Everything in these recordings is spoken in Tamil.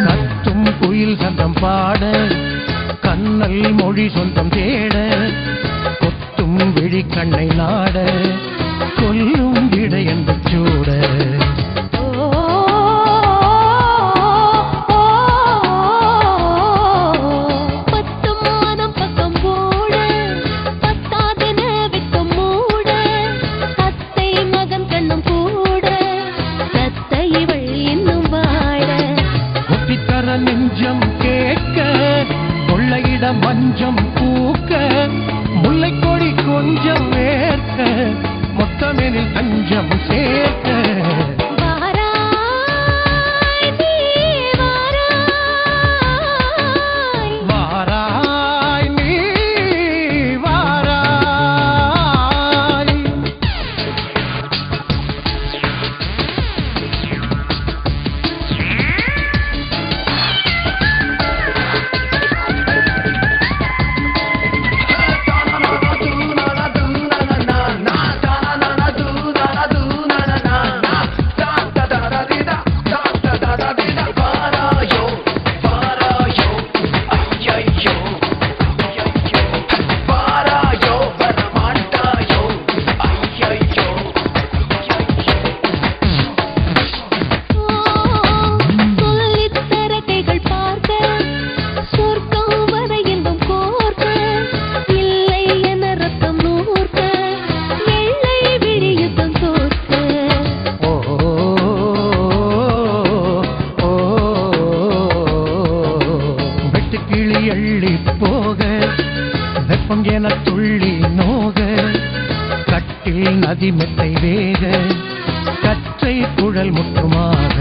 கத்தும் குயில் சந்தம் பாட கண்ணல் மொழி சொந்தம் தேட கொத்தும் விழி கண்ணை நாட கொல்லும் இடையன்பு சூட நெஞ்சம் கேட்க கொள்ளையிட மஞ்சம் பூக்க முல்லை கொடி கொஞ்சம் வேர்க்க மொத்தமெனில் அஞ்சம் சேர்க்க என துள்ளி நோக கட்டில் நதி மெத்தை வேக கற்றை குழல் முற்றுமாக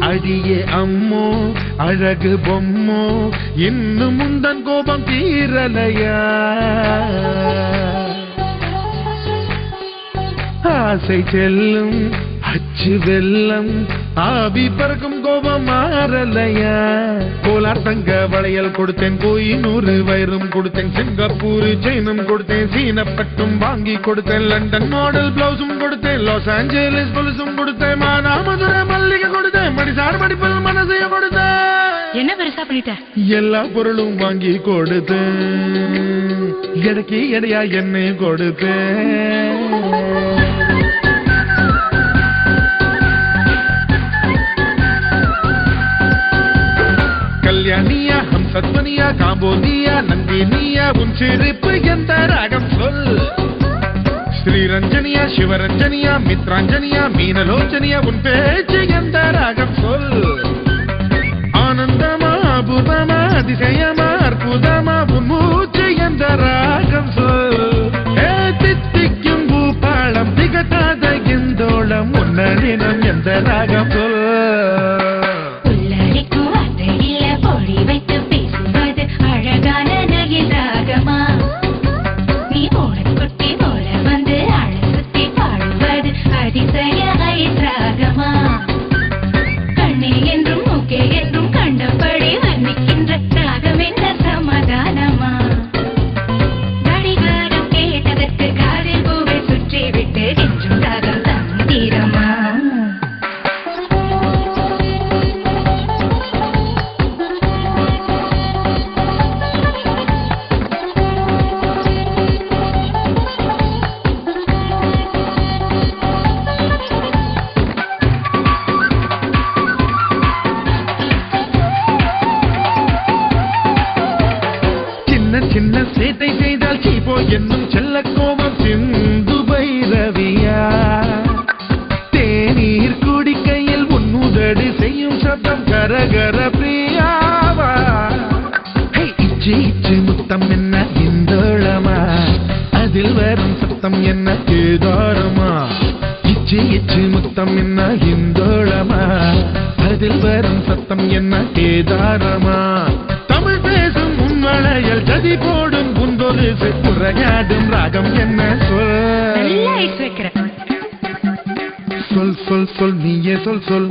அடியே அம்மோ அழகு பொம்மோ இன்னும் முந்தன் கோபம் தீரலையா ஆசை செல்லும் அச்சு வெல்லம் ஆவி பறக்கும் கோபம் மாறலையா கோலார் தங்க வளையல் கொடுத்தேன் கோயினூறு வயிறும் கொடுத்தேன் சிங்கப்பூர் செயினும் கொடுத்தேன் சீனப்பட்டும் வாங்கி கொடுத்தேன் லண்டன் மாடல் பிளவுஸும் கொடுத்தேன் லாஸ் ஏஞ்சலிஸ் பொலிசும் கொடுத்தேன் மானாமதுரை மல்லிகை கொடுத்தேன் மடிசார் மடிப்பில் மனசையும் கொடுத்தேன் என்ன பெருசா பண்ணிட்ட எல்லா பொருளும் வாங்கி கொடுத்தேன் எடைக்கு எடையா என்னை கொடுத்தேன் கல்யாணியா ஹம்சத்வனியா காம்போதியா நந்தினியா உன் சிரிப்பு எந்த ராகம் சொல் ஸ்ரீரஞ்சனியா சிவரஞ்சனியா மித்ராஞ்சனியா மீனலோச்சனியா உன் பேச்சு எந்த ராகம் சொல் ஆனந்தமா அபூர்வமா அதிசயமா அற்புதமா உன் மூச்சு எந்த ராகம் சொல் தித்திக்கும் பூபாளம் திகட்டாத இந்தோளம் உன்னழினம் எந்த ராகம் சொல் சேட்டை செய்தால் சீப்போ என்னும் செல்ல கோபம் சிந்து பைரவியா தேநீர் குடிக்கையில் உன்னுதடு செய்யும் சத்தம் கரகர பிரியாவா இச்சு இச்சு முத்தம் என்ன இந்தோளமா அதில் வரும் சத்தம் என்ன கேதாரமா இச்சு இச்சு முத்தம் என்ன இந்தோளமா அதில் வரும் சத்தம் என்ன கேதாரமா தமிழ் பேசும் உன்வளையல் ஜதி போடும் புந்தொரு உரையாடும் ராகம் என்ன சொல் சொல் சொல் நீயே சொல் சொல்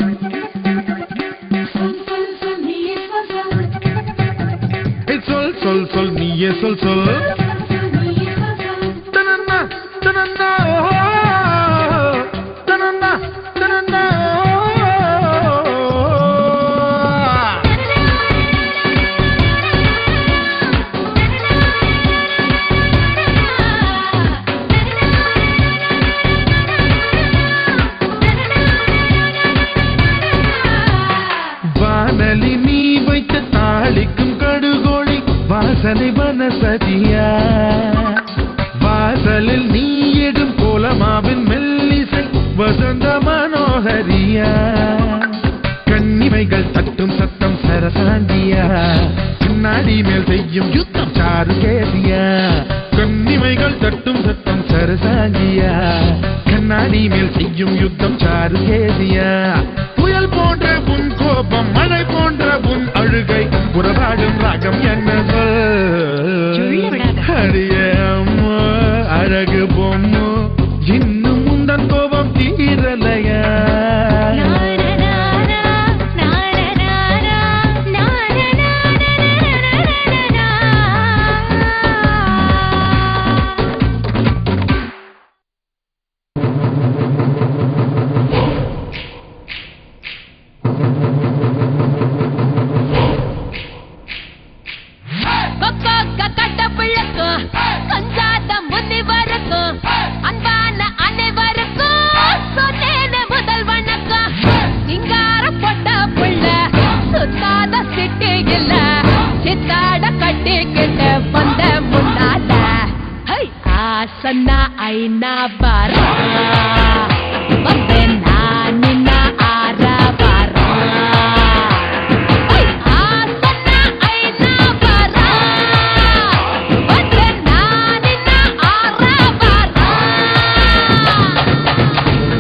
சொல் சொல் சொல் நீயே சொல் சொல் தனன்னா தனன்னா தனன்னா தனன்னா வானலி நீ வைத்த தாளிக்கும் கடுகோழி வாசனை வனசதியா வாசலில் நீ எடும் கோலமாவின் மெல்லிசை வசந்த மனோகரியா கண்ணிமைகள் தட்டும் சத்தம் சரசாண்டியா கண்ணாடி மேல் செய்யும் யுத்தம் சாரு கேசியா கண்ணிமைகள் தட்டும் சத்தம் சரசாண்டியா கண்ணாடி மேல் செய்யும் யுத்தம் சாரு கேசியா புயல் போன்ற உன் கோபம் மழை போன்ற உன் அழுகை உறவாடும் ராகம் என்ன அடிய அம்மா அழகு பொம்மு இன்னும் முந்தன் கோபம் தீரலையா Sana ay nabara Pagbenani na arabara Ay asana ay nabara Pagbenani na arabara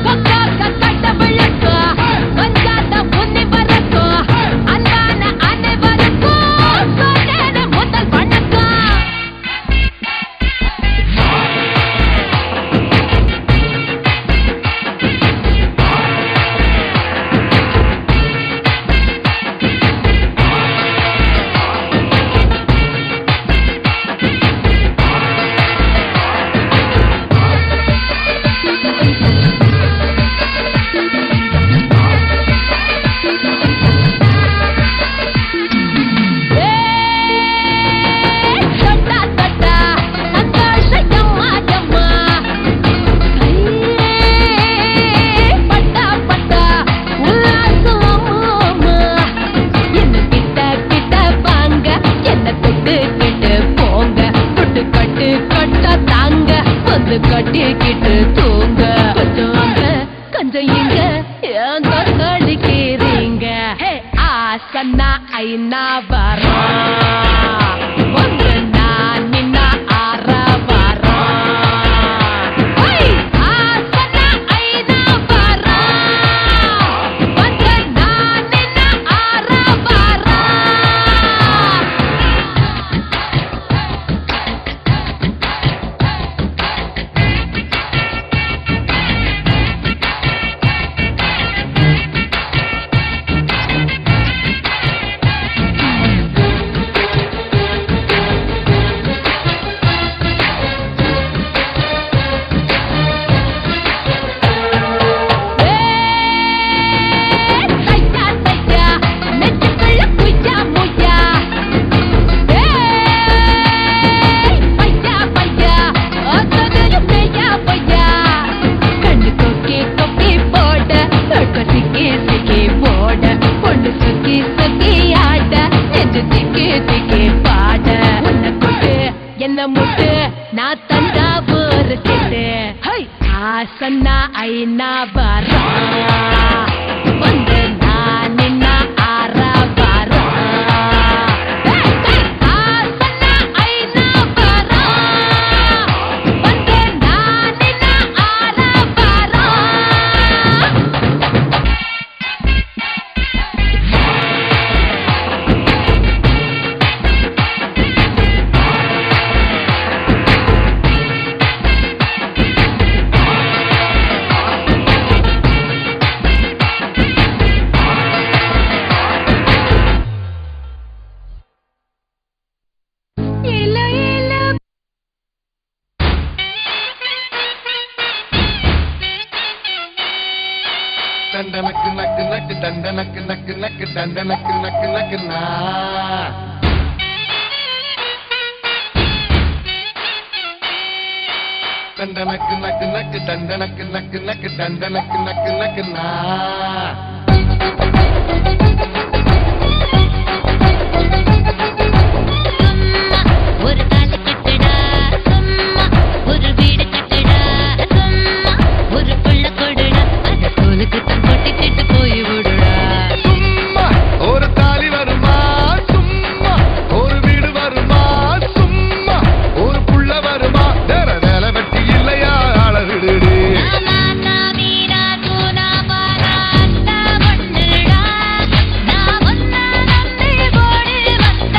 Pagkakakata balako Manjata muni barako Andana ane barako Sonene mutal panako கட்டிக்கிட்டு தூங்க கொஞ்சம் இங்க எங்க கழிக்கிறீங்க ஆசன்னா ஐநா வரா ஒன்று நான் நின்னா ஆற வரா ஆசன்னா ஐநா வரா ஒன்று நான் நின்னா ஆற வரா ஆசன்னா ஐநா வரா வந்து நான் நின்ன ஆறா வரா ஆசன்னா ஐநா வரா வந்து நான் நின்ன ஆறா வரா தண்டனக்கு நக்கு நக்கு தண்டனக்கு நக்கு நக்கு தண்டனக்கு நக்கு நக்கு நா தண்டனக்கு நக்கு நக்கு தண்டனக்கு நக்கு நக்கு தண்டனக்கு நக்கு நக்கு நா ஒரு தாலி கட்டுடா சும்மா ஒரு வீடு கட்டுடா சும்மா ஒரு புள்ள கொடுடா அத தோலுக்கு தான் கொட்டிக்கிட்டு போய் விடுடா சும்மா ஒரு தாலி வருமா சும்மா ஒரு வீடு வருமா சும்மா ஒரு புள்ள வருமா வேற வேலை வெட்டி இல்லையா ஆள விடுடு நானா மீரா தூனா பாரா அண்ணா ஒண்ணுடா நான் ஒன்னா நம்பி ஓடி வந்த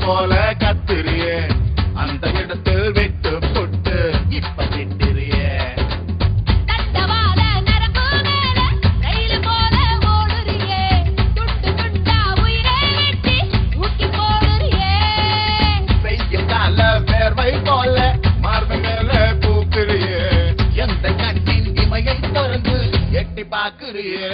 போல கத்துறியே அந்த இடத்தில் விட்டு போட்டு இப்ப திட்டுறியே தட்டவால நரம்பு மேல ரயில் போல ஓடுறியே துண்டு துண்டா உயிரை வெட்டி ஊட்டி போடுறியே வெய்யத்தால வேர்வை போல மார்பு மேல பூக்குறியே எந்த கண்ணின் இமையை திறந்து எட்டி பாக்குறியே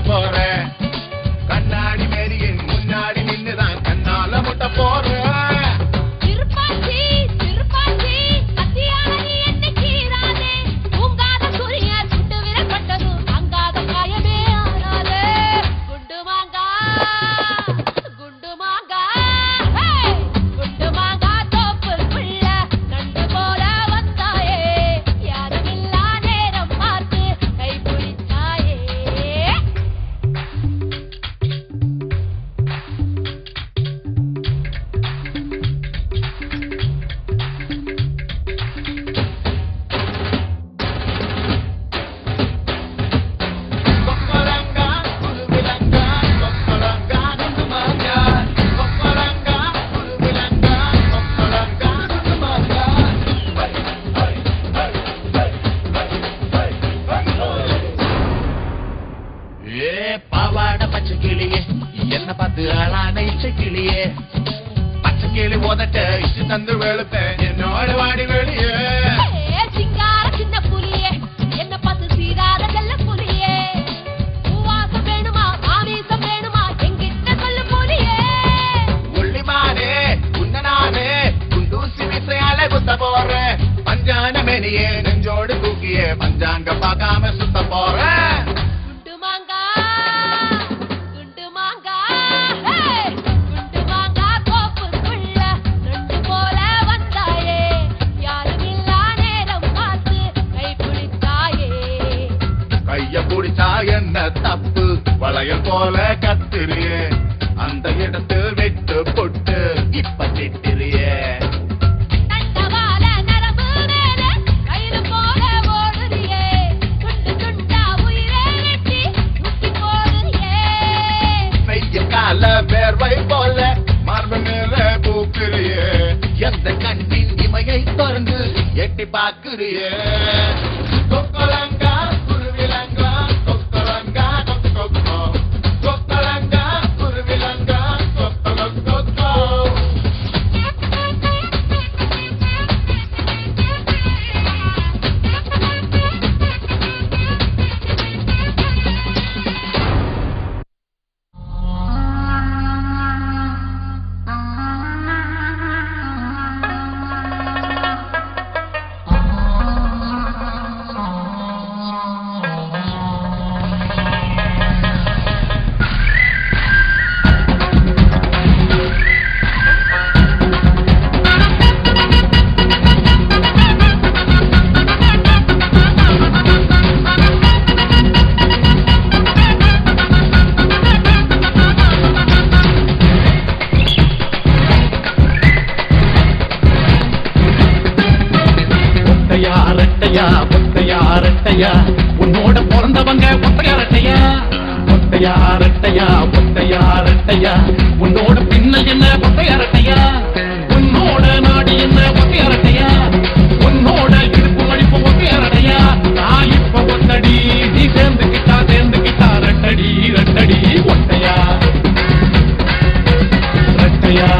போறேன் கண்ணாடி மேரியின் முன்னாடி நின்னுதான் கண்ணால முட்ட போறேன் திருப்பாச்சி திருப்பாச்சி அத்தியான நீ என்ன கீராதே உங்காத சூரிய சுட்டு விரப்பட்டது அங்காத காயமே ஆனாதே குண்டு மாங்கா தோப்புக்குள்ள கண்டு போல வந்தாயே யாருமில்லா நேரம் பார்த்து கை பிடிச்சாயே பாவாட பச்சை கிளியே என்ன பார்த்து ஆளான இச்சை கிளியே பச்சை கிளி உதட்ட இச்சு தந்து வெளுப்பேன் என்னோட வாடி வெளியே சிங்கார சின்ன புலியே என்ன பார்த்து சீராத செல்ல புலியே பூவாசம் வேணுமா ஆவேசம் வேணுமா எங்கிட்ட சொல்லு புலியே உள்ளிமானே உன்னனானே குண்டூசி விசையால குத்த போறேன் பஞ்சான மெனியே நெஞ்சோடு தூக்கியே பஞ்சாங்க பார்க்காம சுத்த போறேன் குண்டு மாங்கா தோப்புக்குள்ள ரெண்டு போல வந்தாயே யாருமில்லா நேரம் பார்த்து கை பிடித்தாயே கைய பிடிச்சா என்ன தப்பு வளையல் போல கத்துறியே அந்த இடத்தில் விட்டு போட்டு இப்ப திட்டுறியே தண்டவாள நரம்பு மேல ரயில் போல ஓடுறியே துண்டு துண்டா உயிரை வெட்டி ஊட்டி போடுறியே வெய்ய கால வேர்வை போல மார்பு மேல பூக்குறியே எந்த கண்ணின் இமையை திறந்து எட்டி பாக்குறியே கொக்கலங்கா குருவிலங்கா கொக்கலங்கா கொக்கோ கொக்கலங்கா குருவிலங்கா கொக்கோ ரெட்டையா உன்னோட பிறந்தவங்க ஒத்தையா ரெட்டையா ஒத்தையா ரெட்டையா ஒத்தையா ரெட்டையா உன்னோட பின்னல் என்ன ஒத்தையா ரெட்டையா உன்னோட நாடு என்ன ஒத்தையா ரெட்டையா உன்னோட இடுப்பு மடிப்பு ஒத்தையா ரெட்டையா நான் இப்ப ஒத்தடி நீ சேர்ந்துக்கிட்டா ரெட்டடி ரெட்டடி ஒத்தையா ரெட்டையா